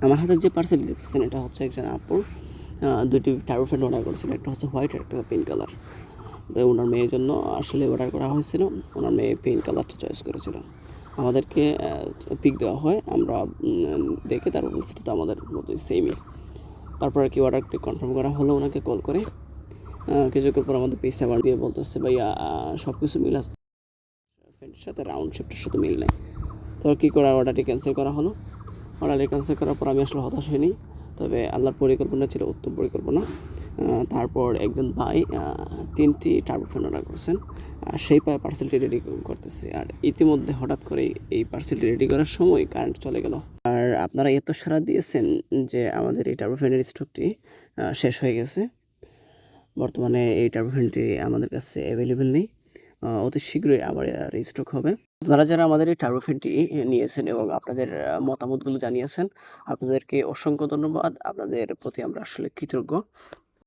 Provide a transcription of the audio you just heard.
আমার হাতে যে পার্সেলটি দেখতেছেন এটা হচ্ছে একজন আপুর দুটি টার্বোফ্যান অর্ডার করেছিল, একটা হচ্ছে হোয়াইট আর একটা পিঙ্ক কালার। তো ওনার মেয়ের জন্য আসলে অর্ডার করা হয়েছিল, ওনার মেয়ে পিঙ্ক কালারটা চয়েস করেছিল। আমাদেরকে পিক দেওয়া হয়, আমরা দেখে তারপর বলছি তো আমাদের মতোই সেমই। তারপর আর কি অর্ডারটি কনফার্ম করা হলো ওনাকে কল করে। কিছুক্ষণ পর আমাদের পিস আবার দিয়ে বলতেছে ভাইয়া সব কিছু মিল আছে, ফ্যানের সাথে রাউন্ড শেপটার সাথে মিল নেই। তো কী করা, অর্ডারটি ক্যান্সেল করা হলো। অর্ডারটি ক্যান্সেল করার পর আমি আসলে হতাশ হইনি, তবে আল্লাহর পরিকল্পনা ছিল উত্তম পরিকল্পনা। তারপর একজন ভাই 3টি টার্বোফ্যান অর্ডার করছেন, সেই পার্সেলটি রেডি করতেছে। আর ইতিমধ্যে হঠাৎ করেই এই পার্সেলটি রেডি করার সময় কারেন্ট চলে গেল। আর আপনারা এত সাড়া দিয়েছেন যে আমাদের এই টার্বোফ্যানের স্টকটি শেষ হয়ে গেছে। বর্তমানে এই টার্বোফ্যানটি আমাদের কাছে অ্যাভেলেবেল নেই, অতি শীঘ্রই আবার রিস্টক হবে। আপনারা যারা আমাদের এই টার্বোফ্যানটি নিয়েছেন এবং আপনাদের মতামতগুলো জানিয়েছেন, আপনাদেরকে অসংখ্য ধন্যবাদ। আপনাদের প্রতি আমরা আসলে কৃতজ্ঞ।